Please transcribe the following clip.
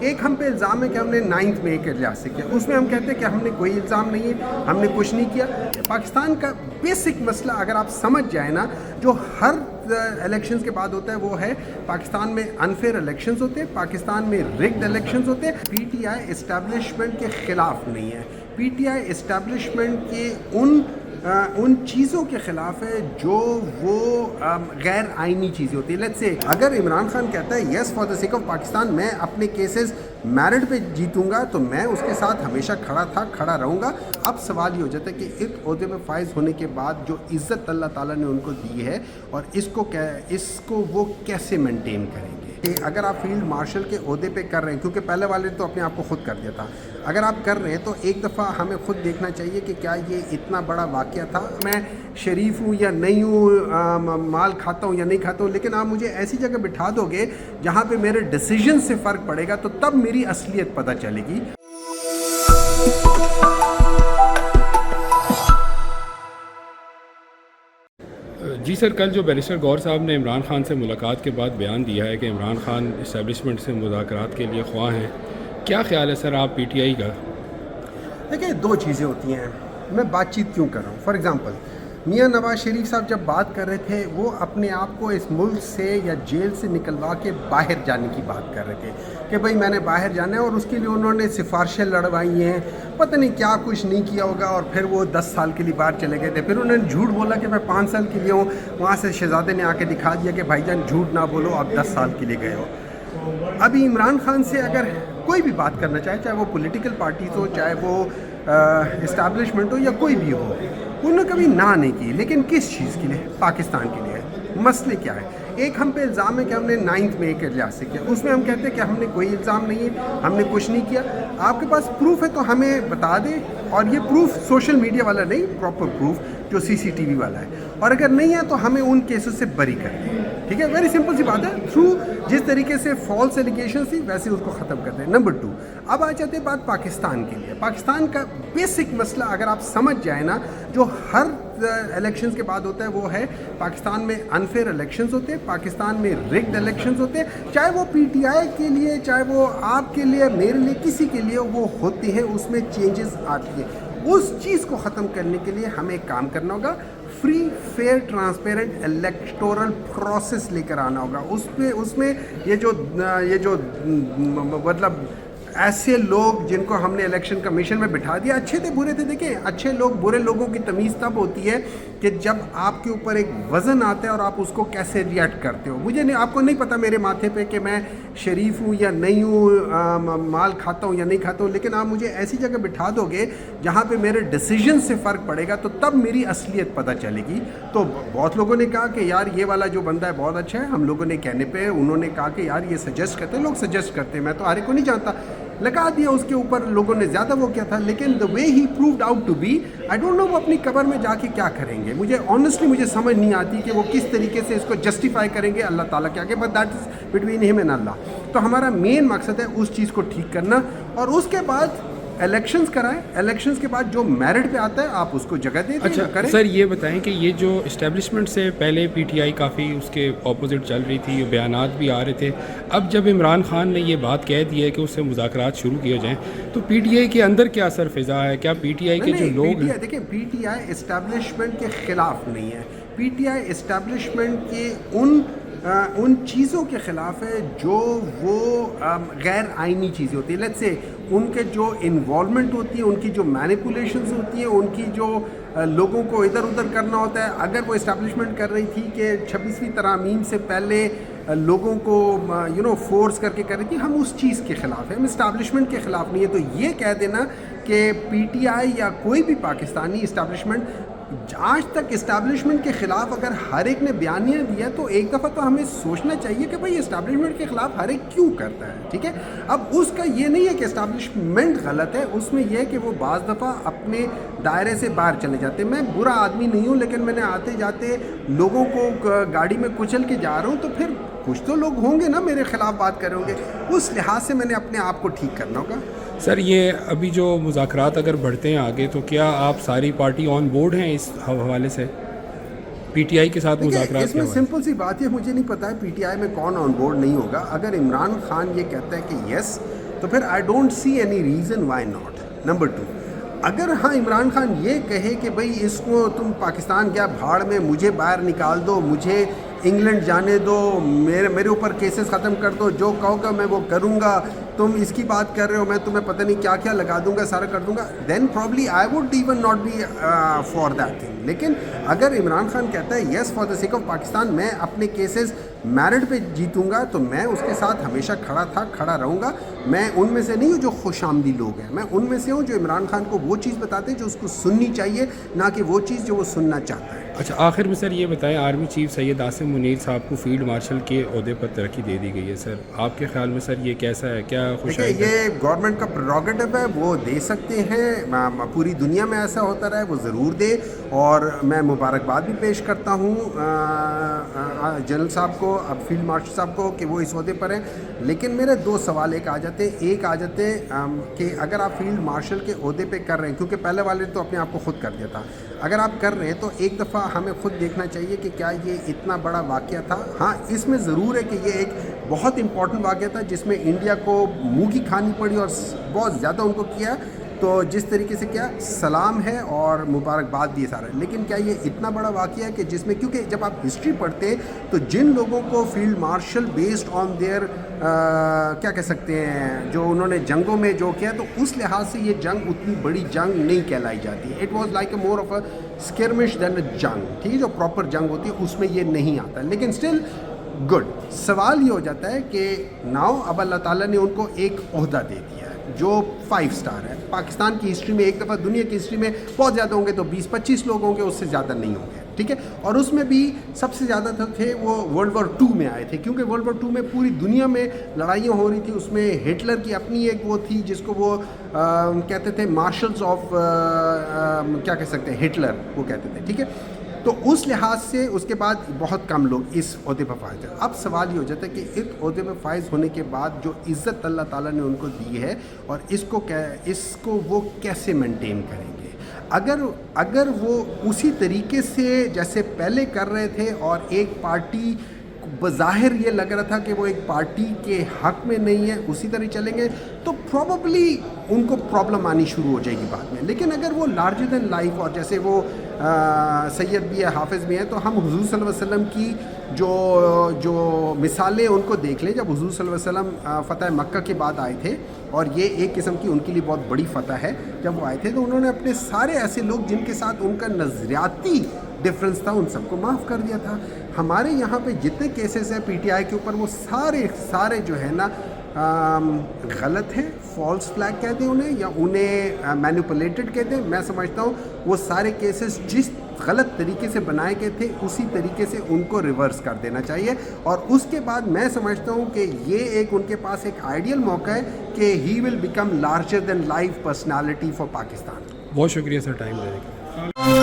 ایک ہم پہ الزام ہے کہ ہم نے 9th مئی کے لحاظ سے کیا، اس میں ہم کہتے ہیں کہ ہم نے کوئی الزام نہیں ہے، ہم نے کچھ نہیں کیا. پاکستان کا بیسک مسئلہ اگر آپ سمجھ جائیں نا، جو ہر الیکشنز کے بعد ہوتا ہے وہ ہے پاکستان میں انفیئر الیکشنز ہوتے ہیں، پاکستان میں ریگڈ الیکشنز ہوتے ہیں. پی ٹی آئی اسٹیبلشمنٹ کے خلاف نہیں ہے، پی ٹی آئی اسٹیبلشمنٹ کے ان چیزوں کے خلاف ہے جو وہ غیر آئینی چیزیں ہوتی ہیں. لیٹس سے اگر عمران خان کہتا ہے yes for the sake of Pakistan میں اپنے کیسز میرٹ پہ جیتوں گا تو میں اس کے ساتھ ہمیشہ کھڑا تھا، کھڑا رہوں گا. اب سوال یہ ہو جاتا ہے کہ ایک عہدے پہ فائز ہونے کے بعد جو عزت اللہ تعالیٰ نے ان کو دی ہے اور اس کو وہ کیسے مینٹین کریں گے. کہ اگر آپ فیلڈ مارشل کے عہدے پہ کر رہے ہیں، کیونکہ پہلے والے تو اپنے آپ کو خود کر دیا تھا، اگر آپ کر رہے ہیں تو ایک دفعہ ہمیں خود دیکھنا چاہیے کہ کیا یہ اتنا بڑا واقعہ تھا. میں شریف ہوں یا نہیں ہوں، مال کھاتا ہوں یا نہیں کھاتا ہوں، لیکن آپ مجھے ایسی جگہ بٹھا دو گے جہاں پہ میرے ڈیسیجن سے فرق پڑے گا تو تب میری اصلیت پتہ چلے گی. جی سر، کل جو بیرسٹر گور صاحب نے عمران خان سے ملاقات کے بعد بیان دیا ہے کہ عمران خان اسٹیبلشمنٹ سے مذاکرات کے لیے خواہاں ہیں، کیا خیال ہے سر آپ پی ٹی آئی کا؟ دیکھیں، دو چیزیں ہوتی ہیں. میں بات چیت کیوں کر رہا ہوں؟ فار ایگزامپل میاں نواز شریف صاحب جب بات کر رہے تھے وہ اپنے آپ کو اس ملک سے یا جیل سے نکلوا کے باہر جانے کی بات کر رہے تھے کہ بھائی میں نے باہر جانا ہے، اور اس کے لیے انہوں نے سفارشیں لڑوائی ہیں، پتہ نہیں کیا کچھ نہیں کیا ہوگا، اور پھر وہ 10 سال کے لیے باہر چلے گئے تھے. پھر انہوں نے جھوٹ بولا کہ میں 5 سال کے لیے ہوں، وہاں سے شہزادے نے آ کے دکھا دیا کہ بھائی جان جھوٹ نہ بولو، آپ 10 سال کے لیے گئے ہو. ابھی عمران خان سے اگر کوئی بھی بات کرنا چاہے وہ پولیٹیکل پارٹیز ہو، چاہے وہ اسٹیبلشمنٹ ہو یا کوئی بھی ہو، انہوں نے کبھی نہ نہیں کی. لیکن کس چیز کے لیے؟ پاکستان کے لیے. مسئلے کیا ہے؟ ایک ہم پہ الزام ہے کہ ہم نے 9th مئی کے لحاظ سے کیا، اس میں ہم کہتے ہیں کہ ہم نے کوئی الزام نہیں ہے، ہم نے کچھ نہیں کیا. آپ کے پاس پروف ہے تو ہمیں بتا دیں، اور یہ پروف سوشل میڈیا والا نہیں، پراپر پروف جو سی سی ٹی وی والا ہے. اور اگر نہیں ہے تو ہمیں ان کیسز سے بری کر دیں. ٹھیک ہے، ویری سمپل سی بات ہے. تھرو جس طریقے سے فالس ایلیگیشن تھی ویسے اس کو ختم کرتے ہیں. نمبر 2، اب آ جاتے ہیں بات پاکستان کے لیے. پاکستان کا بیسک مسئلہ اگر آپ سمجھ جائیں نا، جو ہر الیکشنز کے بعد ہوتا ہے وہ ہے پاکستان میں انفیئر الیکشنز ہوتے ہیں، پاکستان میں ریگڈ الیکشنز ہوتے ہیں، چاہے وہ پی ٹی آئی کے لیے، چاہے وہ آپ کے لیے، میرے لیے، کسی کے لیے وہ ہوتے ہیں، اس میں چینجز آتی ہیں. اس چیز کو ختم کرنے کے لیے ہمیں کام کرنا ہوگا، free fair transparent electoral process لے کر آنا ہوگا. اس میں یہ جو مطلب ایسے لوگ جن کو ہم نے الیکشن کمیشن میں بٹھا دیا، اچھے تھے برے تھے. دیکھیں، اچھے لوگ برے لوگوں کی تمیز تب ہوتی ہے کہ جب آپ کے اوپر ایک وزن آتا ہے اور آپ اس کو کیسے ریئیکٹ کرتے ہو. مجھے نہیں، آپ کو نہیں پتا میرے ماتھے پہ کہ میں شریف ہوں یا نہیں ہوں، مال کھاتا ہوں یا نہیں کھاتا ہوں، لیکن آپ مجھے ایسی جگہ بٹھا دو گے جہاں پہ میرے ڈیسیجن سے فرق پڑے گا تو تب میری اصلیت پتہ چلے گی. تو بہت لوگوں نے کہا کہ یار یہ والا جو بندہ ہے بہت اچھا ہے. ہم لوگوں نے کہنے پہ انہوں نے کہا کہ یار یہ سجیسٹ کرتے ہیں، لوگ سجیسٹ کرتے ہیں، میں تو ہر ایک کو نہیں جانتا، لگا دیا اس کے اوپر. لوگوں نے زیادہ وہ کیا تھا، لیکن the way he proved out to be, I don't know وہ اپنی قبر میں جا کے کیا کریں گے. مجھے honestly مجھے سمجھ نہیں آتی کہ وہ کس طریقے سے اس کو جسٹیفائی کریں گے اللہ تعالیٰ کے آگے. but that is between him and Allah. تو ہمارا مین مقصد ہے اس چیز کو ٹھیک کرنا، اور اس کے بعد الیکشنز کرائیں. الیکشنز کے بعد جو میرٹ پہ آتا ہے آپ اس کو جگہ دیں. اچھا سر، یہ بتائیں کہ یہ جو اسٹیبلشمنٹ سے پہلے پی ٹی آئی کافی اس کے اپوزٹ چل رہی تھی، بیانات بھی آ رہے تھے، اب جب عمران خان نے یہ بات کہہ دی ہے کہ اس سے مذاکرات شروع کیے جائیں تو پی ٹی آئی کے اندر کیا اثر فضا ہے؟ کیا پی ٹی آئی کے جو لوگ ہیں؟ دیکھیں، پی ٹی آئی اسٹیبلشمنٹ کے خلاف نہیں ہے. پی ٹی آئی اسٹیبلشمنٹ کے ان چیزوں کے خلاف ہے جو وہ غیر آئینی چیزیں ہوتی ہیں. لیٹس سے ان کے جو انوالومنٹ ہوتی ہے، ان کی جو مینیپولیشنز ہوتی ہیں، ان کی جو لوگوں کو ادھر ادھر کرنا ہوتا ہے. اگر وہ اسٹیبلشمنٹ کر رہی تھی کہ 26ویں ترامیم سے پہلے لوگوں کو فورس کر کے کر رہی تھی، ہم اس چیز کے خلاف ہیں، ہم اسٹیبلشمنٹ کے خلاف نہیں ہے. تو یہ کہہ دینا کہ پی ٹی آئی یا کوئی بھی پاکستانی اسٹیبلشمنٹ آج تک اسٹیبلشمنٹ کے خلاف اگر ہر ایک نے بیانیہ دیا تو ایک دفعہ تو ہمیں سوچنا چاہیے کہ بھائی اسٹیبلشمنٹ کے خلاف ہر ایک کیوں کرتا ہے. ٹھیک ہے، اب اس کا یہ نہیں ہے کہ اسٹیبلشمنٹ غلط ہے، اس میں یہ ہے کہ وہ بعض دفعہ اپنے دائرے سے باہر چلے جاتے ہیں. میں برا آدمی نہیں ہوں، لیکن میں نے آتے جاتے لوگوں کو گاڑی میں کچل کے جا رہا ہوں تو پھر کچھ تو لوگ ہوں گے نا میرے خلاف بات کر رہے ہوں گے. اس لحاظ سے میں نے اپنے آپ کو ٹھیک کرنا ہوگا. سر، یہ ابھی جو مذاکرات اگر بڑھتے ہیں آگے تو کیا آپ ساری پارٹی آن بورڈ ہیں اس حوالے سے پی ٹی آئی کے ساتھ مذاکرات؟ اس میں سمپل سی بات ہے، مجھے نہیں پتا ہے پی ٹی آئی میں کون آن بورڈ نہیں ہوگا. اگر عمران خان یہ کہتا ہے کہ یس تو پھر I don't see any reason why not. Number 2, اگر ہاں عمران خان یہ کہے کہ بھئی اس کو تم پاکستان کیا بھاڑ میں, مجھے باہر نکال دو, مجھے انگلینڈ جانے دو, میرے اوپر کیسز ختم کر دو, جو کہو گا میں وہ کروں گا, تم اس کی بات کر رہے ہو, میں تمہیں پتہ نہیں کیا کیا لگا دوں گا, سارا کر دوں گا, then probably I would even not be for that thing. لیکن اگر عمران خان کہتا ہے yes for the sake of Pakistan میں اپنے کیسز میرٹ پہ جیتوں گا, تو میں اس کے ساتھ ہمیشہ کھڑا تھا, کھڑا رہوں گا. میں ان میں سے نہیں ہوں جو خوش آمدی لوگ ہیں, میں ان میں سے ہوں جو عمران خان کو وہ چیز بتاتے ہیں جو اس کو سننی چاہیے, نہ کہ وہ چیز جو وہ سننا چاہتا ہے. اچھا, آخر میں سر یہ بتائیں, آرمی چیف سید عاصم منیر صاحب کو فیلڈ مارشل کے عہدے پر ترقی دے دی گئی ہے سر, آپ کے خیال میں سر یہ کیسا ہے, کیا خوش ہے؟ یہ گورنمنٹ کا پریروگیٹو ہے, وہ دے سکتے ہیں, پوری دنیا میں ایسا ہوتا رہا ہے, وہ ضرور دے. اور میں مبارکباد بھی پیش کرتا ہوں جنرل صاحب کو, اب فیلڈ مارشل صاحب کو, کہ وہ اس عہدے پر ہیں. لیکن میرے 2 سوال ایک آ جاتے ہیں کہ اگر آپ فیلڈ مارشل کے عہدے پہ کر رہے ہیں, کیونکہ پہلے والے تو اپنے آپ کو خود کر دیا تھا, اگر آپ کر رہے ہیں تو ایک دفعہ ہمیں خود دیکھنا چاہیے کہ کیا یہ اتنا بڑا واقعہ تھا. ہاں, اس میں ضرور ہے کہ یہ ایک بہت امپورٹنٹ واقعہ تھا جس میں انڈیا کو منہ کی کھانی پڑی اور بہت زیادہ ان کو کیا, تو جس طریقے سے کیا سلام ہے اور مبارکباد بھی سارا. لیکن کیا یہ اتنا بڑا واقعہ ہے کہ جس میں, کیونکہ جب آپ ہسٹری پڑھتے تو جن لوگوں کو field marshal based on their کیا کہہ سکتے ہیں, جو انہوں نے جنگوں میں جو کیا, تو اس لحاظ سے یہ جنگ اتنی بڑی جنگ نہیں کہلائی جاتی. It was like a more of a skirmish than a جنگ, ٹھیک ہے, جو پراپر جنگ ہوتی ہے اس میں یہ نہیں آتا. لیکن اسٹل گڈ. سوال یہ ہو جاتا ہے کہ ناؤ اب اللہ تعالیٰ نے ان کو ایک عہدہ دے دیا جو 5 اسٹار ہے. پاکستان کی ہسٹری میں ایک دفعہ, دنیا کی ہسٹری میں بہت زیادہ ہوں گے تو 20-25 لوگ ہوں گے, اس سے زیادہ نہیں ہوں گے, ٹھیک ہے. اور اس میں بھی سب سے زیادہ تھے وہ ورلڈ وار 2 میں آئے تھے, کیونکہ ورلڈ وار 2 میں پوری دنیا میں لڑائیاں ہو رہی تھی. اس میں ہٹلر کی اپنی ایک وہ تھی جس کو وہ کہتے تھے مارشلز آف کیا کہہ سکتے ہیں, ہٹلر وہ کہتے تھے, ٹھیک ہے. تو اس لحاظ سے اس کے بعد بہت کم لوگ اس عہدے پر فائز ہیں. اب سوال یہ ہو جاتا ہے کہ ایک عہدے پر فائز ہونے کے بعد جو عزت اللہ تعالیٰ نے ان کو دی ہے, اور اس کو وہ کیسے مینٹین کریں گے. اگر وہ اسی طریقے سے جیسے پہلے کر رہے تھے, اور ایک پارٹی بظاہر یہ لگ رہا تھا کہ وہ ایک پارٹی کے حق میں نہیں ہے, اسی طرح چلیں گے, تو پروبیبلی ان کو پرابلم آنی شروع ہو جائے گی بعد میں. لیکن اگر وہ لارجر دین لائف, اور جیسے وہ سید بھی ہے, حافظ بھی ہیں, تو ہم حضور صلی اللہ علیہ وسلم کی جو مثالیں ان کو دیکھ لیں. جب حضور صلی اللہ علیہ وسلم فتح مکہ کے بعد آئے تھے, اور یہ ایک قسم کی ان کے لیے بہت بڑی فتح ہے, جب وہ آئے تھے تو انہوں نے اپنے سارے ایسے لوگ جن کے ساتھ ان کا نظریاتی ڈفرینس تھا, ان سب کو معاف کر دیا تھا. ہمارے یہاں پہ جتنے کیسز ہیں پی ٹی آئی کے اوپر, وہ سارے جو ہے نا غلط ہیں, فالس فلیگ کہتے ہیں انہیں, یا انہیں مینیپولیٹڈ کہتے ہیں. میں سمجھتا ہوں وہ سارے کیسز جس غلط طریقے سے بنائے گئے تھے اسی طریقے سے ان کو ریورس کر دینا چاہیے. اور اس کے بعد میں سمجھتا ہوں کہ یہ ایک ان کے پاس ایک آئیڈیل موقع ہے کہ he will become larger than life personality for Pakistan. بہت شکریہ سر ٹائم دینے کا.